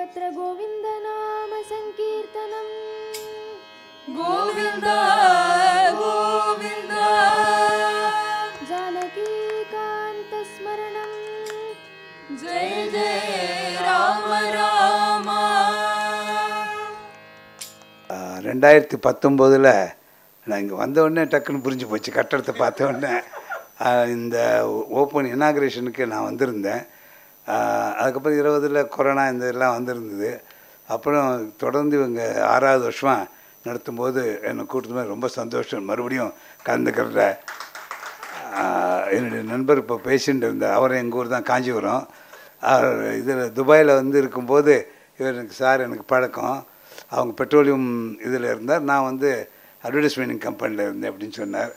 सर्वत्र गोविंद नाम संकीर्तनम गोविंद गोविंद जानकी कांत स्मरणम जय जय राम राम 2019 நான் இங்கே வந்த உடனே டக்குன்னு புரிஞ்சு போச்சு. கட்டடத்தை பார்த்த உடனே இந்த ஓப்பன் இனாக்ரேஷனுக்கு நான் வந்திருந்தேன். அதுக்கப்புறம் 20 கொரோனா இந்த இதெல்லாம் வந்திருந்தது. அப்புறம் தொடர்ந்து இவங்க 6வது வருஷமாக நடத்தும்போது என்னை கூட்டத்துமே ரொம்ப சந்தோஷம். மறுபடியும் கலந்துக்கிறத என்னுடைய நண்பர் இப்போ பேசிகிட்டு இருந்தார். அவரை எங்கள் ஊர் தான் காஞ்சிபுரம். இதில் துபாயில் வந்து இருக்கும்போது இவர் சார் எனக்கு பழக்கம். அவங்க பெட்ரோலியம் இதில் இருந்தார், நான் வந்து அட்வர்டைஸ்மெண்டிங் கம்பெனியில் இருந்தேன் அப்படின்னு சொன்னார்.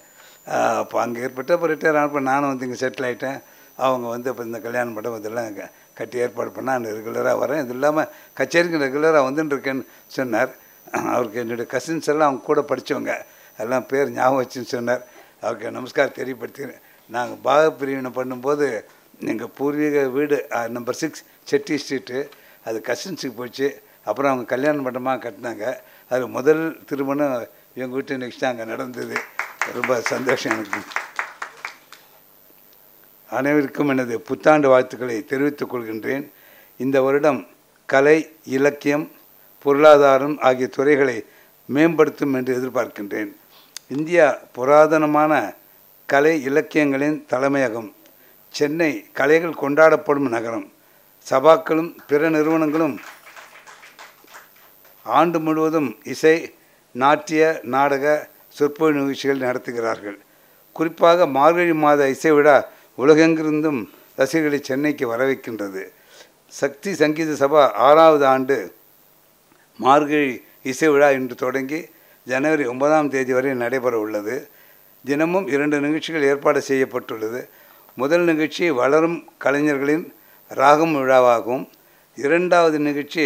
அப்போ அங்கே ஏற்பட்டு அப்போ ரிட்டையர் ஆனப்போ நானும் வந்து இங்கே செட்டில் ஆகிட்டேன். அவங்க வந்து இப்போ இந்த கல்யாண மண்டபம் இதெல்லாம் கட்டி ஏற்பாடு பண்ணால் நான் ரெகுலராக வரேன். இது இல்லாமல் கச்சேரிக்கு ரெகுலராக வந்துட்டுருக்கேன்னு சொன்னார். அவருக்கு என்னுடைய கசின்ஸ் எல்லாம் அவங்க கூட படித்தவங்க எல்லாம் பேர் ஞாபகம் வச்சுன்னு சொன்னார். அவருக்கு நமஸ்காரம் தெரியப்படுத்தினேன். நாங்கள் பாகப்பிரிவினை பண்ணும்போது எங்கள் பூர்வீக வீடு நம்பர் 6 செட்டி ஸ்ட்ரீட்டு, அது கசின்ஸுக்கு போச்சு. அப்புறம் அவங்க கல்யாண மண்டபமாக கட்டினாங்க. அது முதல் திருமணம் எங்கள் வீட்டு நெக்ஸ்ட் அங்கே நடந்தது. ரொம்ப சந்தோஷம் எனக்கு. அனைவருக்கும் எனது புத்தாண்டு வாழ்த்துக்களை தெரிவித்துக் கொள்கின்றேன். இந்த வருடம் கலை, இலக்கியம், பொருளாதாரம் ஆகிய துறைகளை மேம்படுத்தும் என்று எதிர்பார்க்கின்றேன். இந்தியா புராதனமான கலை இலக்கியங்களின் தலைமையகம். சென்னை கலைகள் கொண்டாடப்படும் நகரம். சபாக்களும் பிற நிறுவனங்களும் ஆண்டு முழுவதும் இசை, நாட்டிய, நாடக, சொற்பொழிவு நிகழ்ச்சிகள் நடத்துகிறார்கள். குறிப்பாக மார்கழி மாத இசை விழா உலகெங்கிருந்தும் ரசிகர்களை சென்னைக்கு வரவைக்கின்றது. சக்தி சங்கீத சபா 6வது ஆண்டு மார்கழி இசை விழா இன்று தொடங்கி ஜனவரி 9ஆம் தேதி வரை நடைபெற உள்ளது. தினமும் 2 நிகழ்ச்சிகள் ஏற்பாடு செய்யப்பட்டுள்ளது. முதல் நிகழ்ச்சி வளரும் கலைஞர்களின் ராகம் விழாவாகும். 2வது நிகழ்ச்சி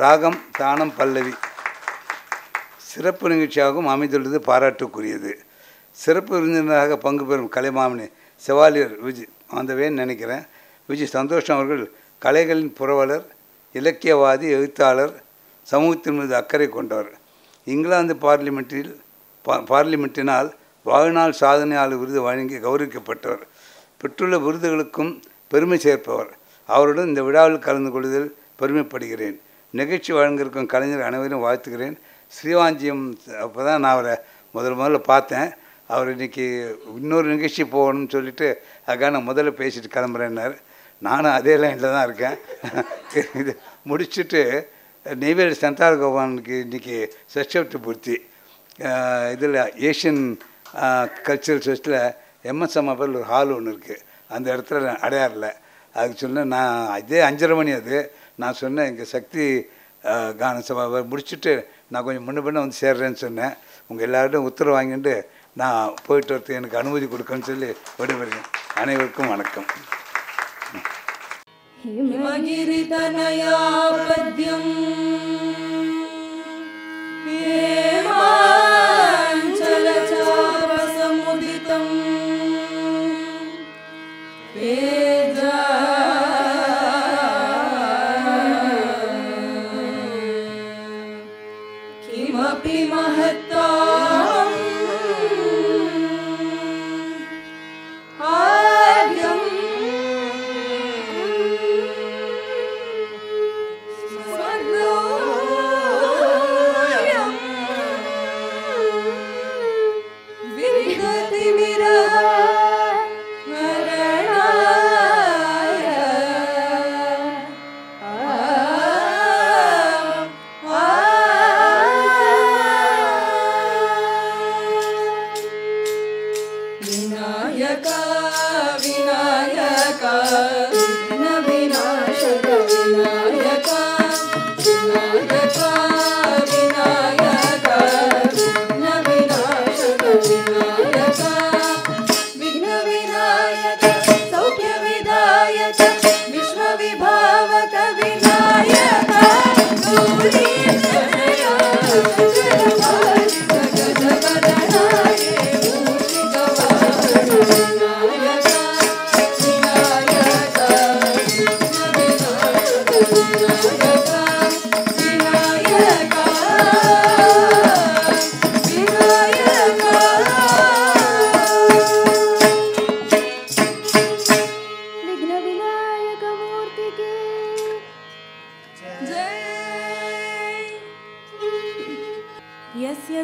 ராகம் தானம் பல்லவி சிறப்பு நிகழ்ச்சியாகவும் அமைந்துள்ளது பாராட்டுக்குரியது. சிறப்பு விருந்தினராக பங்கு பெறும் கலைமாமணி செவாலியர் வந்தவேன்னு நினைக்கிறேன். சந்தோஷம் அவர்கள் கலைகளின் புரவலர், இலக்கியவாதி, எழுத்தாளர், சமூகத்தின் மீது அக்கறை கொண்டவர். இங்கிலாந்து பார்லிமெண்ட்டினால் வாழ்நாள் சாதனையாளர் விருது வழங்கி கௌரவிக்கப்பட்டவர். பெற்றுள்ள விருதுகளுக்கும் பெருமை சேர்ப்பவர். அவருடன் இந்த விழாவில் கலந்து கொள்வதில் பெருமைப்படுகிறேன். நிகழ்ச்சி வழங்கியிருக்கும் கலைஞர் அனைவரும் வாழ்த்துகிறேன். ஸ்ரீவாஞ்சியம் அப்போ தான் நான் அவரை முதல்ல பார்த்தேன். அவர் இன்றைக்கி இன்னொரு நிகழ்ச்சி போகணும்னு சொல்லிவிட்டு அதுக்காக நான் முதல்ல பேசிட்டு கிளம்புறேன்னார். நானும் அதே லைனில் தான் இருக்கேன். இது முடிச்சுட்டு நெய்வேலி சந்தான கோபாலனுக்கு இன்றைக்கி சஷ்டி பூர்த்தி. இதில் ஏஷியன் கல்ச்சரல் ஃபெஸ்ட்டில் எம்எஸ் அம்மாபேரில் ஒரு ஹால் ஒன்று இருக்குது. அந்த இடத்துல அடையாறில் அதுக்கு சொன்னேன். நான் இதே 5:30 மணி அது. நான் சொன்னேன் இங்கே சக்தி கான சபா முடிச்சுட்டு நான் கொஞ்சம் முன்ன வந்து சேர்றேன்னு சொன்னேன். உங்கள் எல்லார்ட்டும் உத்தரவு வாங்கிட்டு நான் போயிட்டு வரதுக்கு எனக்கு அனுமதி கொடுக்கணும்னு சொல்லி விடைபெறுகிறேன். அனைவருக்கும் வணக்கம். हिमगिरितनया पद्यं हेमाञ्चलचापसमुदितं पेजा किमपि महत्ता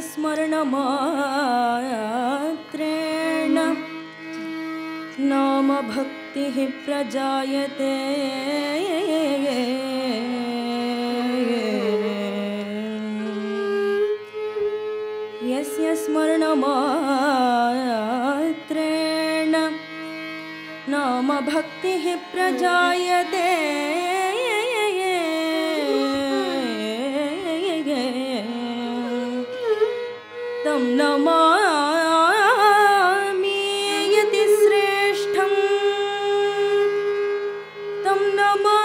स्मरणमात्रेण नाम भक्तिः प्रजायते यस्य स्मरणमात्रेण नाम भक्तिः प्रजायते तं नमामि यतिश्रेष्ठं तं नमामि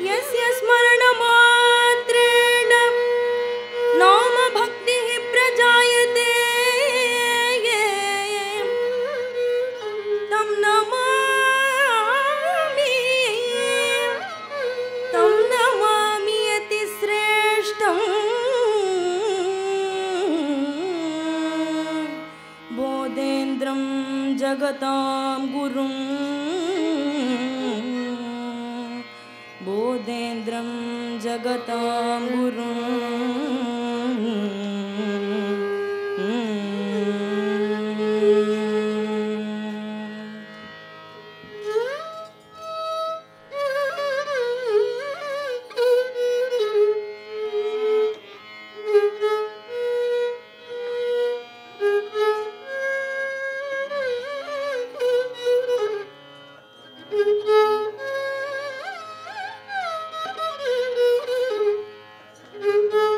यस्य स्मरणमात्रेण नाम भक्तिः प्रजायते तं नमामि यतिश्रेष्ठं बोधेन्द्रं जगतां गुरुं बोधेन्द्रं जगतां गुरुं Thank you.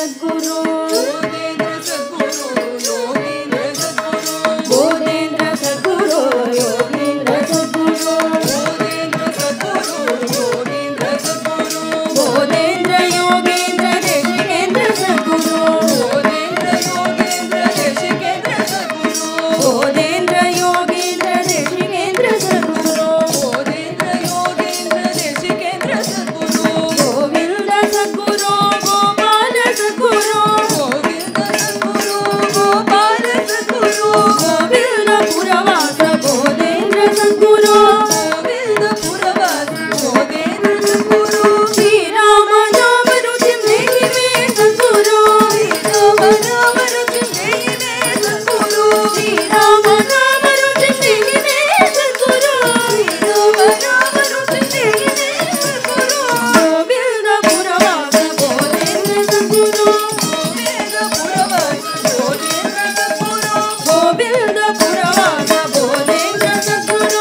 सद्गुरु बोधेन्द्र सद्गुरु योगीन्द्र सद्गुरु बोधेन्द्र सद्गुरु योगीन्द्र सद्गुरु बोधेन्द्र सद्गुरु योगीन्द्र सद्गुरु बोधेन्द्र योगेन्द्र देशिकेन्द्र सद्गुरु बोधेन्द्र योगेन्द्र देशिकेन्द्र सद्गुरु बोधेन्द्र योगेन्द्र देशिकेन्द्र सद्गुरु बोधेन्द्र योगेन्द्र देशिकेन्द्र सद्गुरु गोविन्द सद्गुरु गोपाल सद्गुरु गोविन्द सद्गुरु गोपाल सद्गुरु गोविन्द पुरवास बोधेन्द्र सद्गुरु गोविन्द पुरवास बोधेन्द्र सद्गुरु श्रीराम नाम रुचि मेहि मे सद्गुरु श्रीराम नाम रुचि मेहि मे सद्गुरु श्रीराम नाम रुचि मेहि मे सद्गुरु श्रीराम नाम रुचि मेहि मे सद्गुरु गोविन्द पुरवास बोधेन्द्र सद्गुरु गोविन्द पुरवास बोधेन्द्र सद्गुरु गोविन्द पुरवास बोधेन्द्र सद्गुरु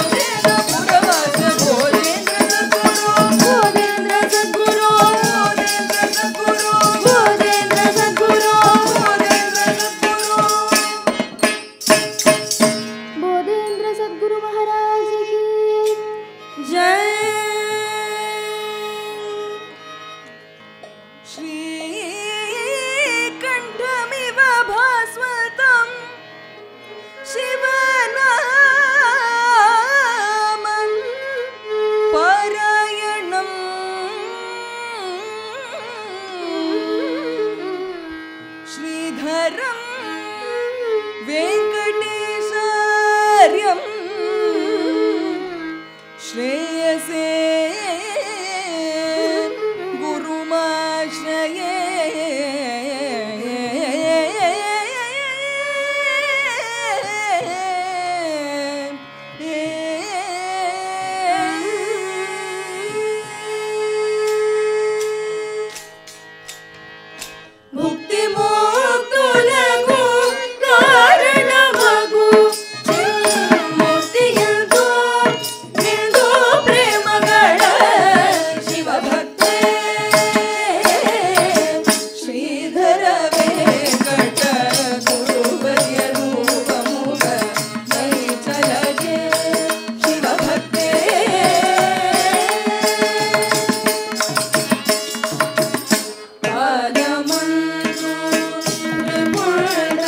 गोविन्द पुरवास बोधेन्द्र सद्गुरु बोधेन्द्र सद्गुरु बोधेन्द्र सद्गुरु बोधेन्द्र सद्गुरु बोधेन्द्र सद्गुरु बोधेन्द्र सद्गुरु महाराज की जय श्रीकण्ठमिव भास्वतं शिवनामं पारायणम् श्रीधरं वेङ्कटेशार्यं श्रेयसे गुरुमाश्रये ಮುಕ್ತಿ ಮೋಕ್ತುಲಗು ಕಾರಣಮಗು ಮುಕ್ತಿಯಂದು ನಿಂದು ಪ್ರೇಮಗಳ ಶಿವಭಕ್ತೆ ಶ್ರೀಧರ ವೆಂಕಟ ಗುರುವರ್ಯ ರೂಪಮುಖ ಮೈ ಚಲಗೆ ಶಿವಭಕ್ತೆ ಪಾದಮಂದು ತ್ರಿಪುರ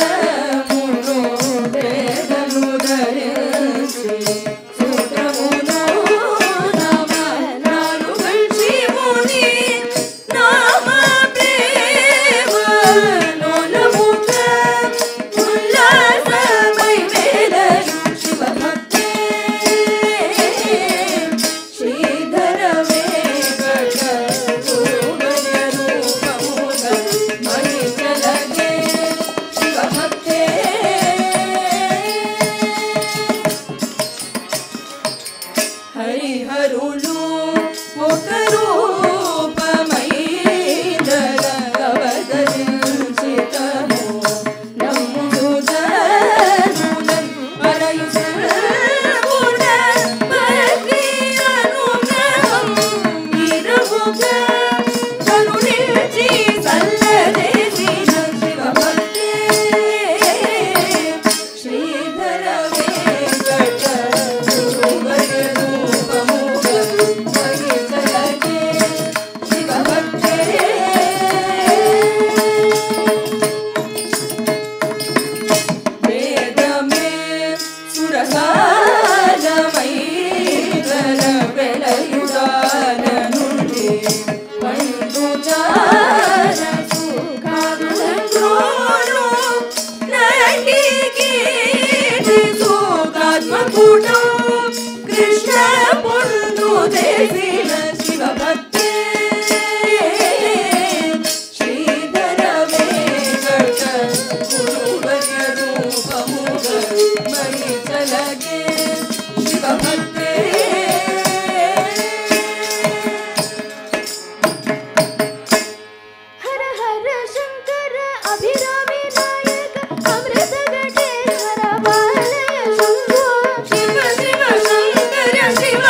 ಮುರು ವೇದನು ಧರಿಸಿ ಸೂತ್ರమును ನಮ ನಾರುಗಂಶಿ ಮುನಿ ನಾಮ ಪ್ರೇಮ ನೋಲಮುಖ ಉಲ್ಲಾಸಮೈ ವೇದನು ಶಿವಭಕ್ತೆ ಶ್ರೀಧರ ವೆಂಕಟ ಗುರುವರ್ಯ ರೂಪಮುಖ ಮೈ ಚಲಗೆ ಶಿವಭಕ್ತೆ ಹರಿಹರುಳು ఒక రూపమైదల అవతరించితము నమ్ముదనులన్ పరయుసర్వుడ భక్తి అనుగ్రహం ఇరువుగ కరుణించి సల్లదేసిన శివభక్తే శ్రీధర వెంకట గురువర్య రూపముఖ మై చలగే ಶಿವಭಕ್ತೆ ವೇದಮೇ ಸುರಸಾಲಮೈದರ ಬೆಳೆಯುದಾನ ನುಡಿ ಮಂದುಚಾರ ಸುಖಾದುಲಂಗ್ರೋರು ನಟಿಗೀತಿ ಸುಖಾತ್ಮಕೂಟೋ ಕೃಷ್ಣ ಪೊಂದು ದೇವಿನ ಶಿವಭಕ್ತೆ ಶ್ರೀಧರ ವೆಂಕಟ ಗುರುವರ್ಯ ರೂಪಮುಖ ಮೈ ಚಲಗೆ ಶಿವಭಕ್ತೆ हर हर शंकर अभिरामी नायक अमृत घटेश्वर बालय शंभो ಶಿವ ಶಿವ ಶಂಕರ ಶಿವ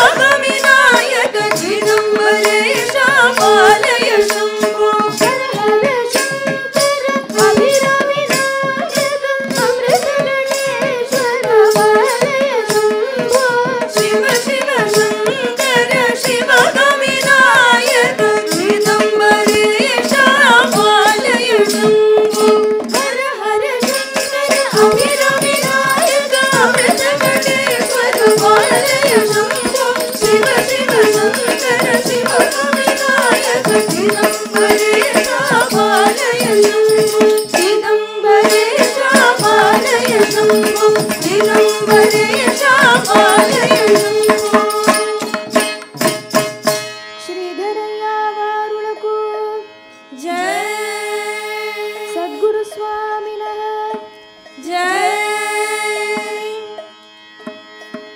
ವಿನಾಯಕ ಚಿದಂಬರೇಶ ಪಾಲಯ ಶಂಭೋ हर हर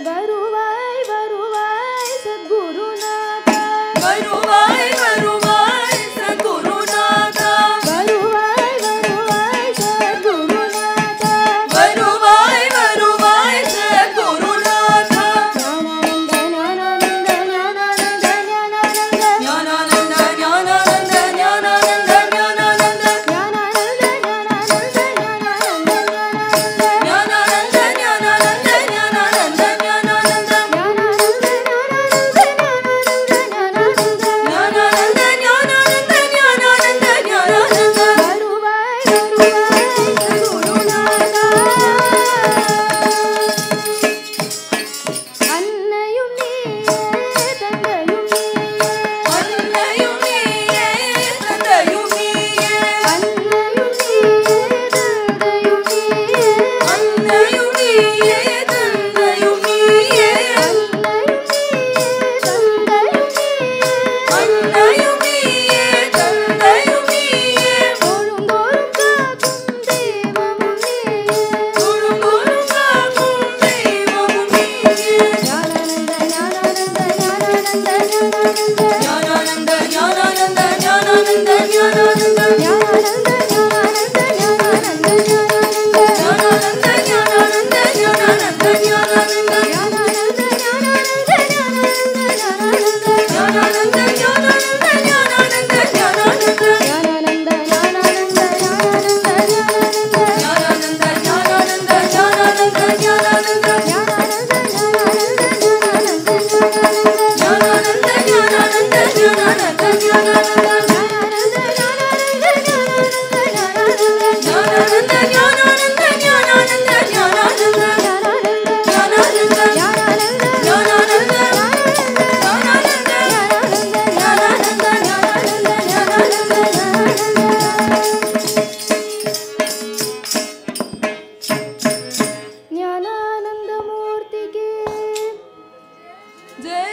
வருவாய் வருவாய் சத்குருநாத வருவாய் வருவாய் சத்குருநாத வருவாய் வருவாய் சத்குருநாத வருவாய் வருவாய் சத்குருநாத ஞானானந்த ஞானானந்த ஞானானந்த ஞானானந்த ஞானானந்த ஞானானந்த ஞானானந்த ஞானானந்த ಜ್ಞಾನಾನಂದ ಮೂರ್ತಿಗೆ ಜಯ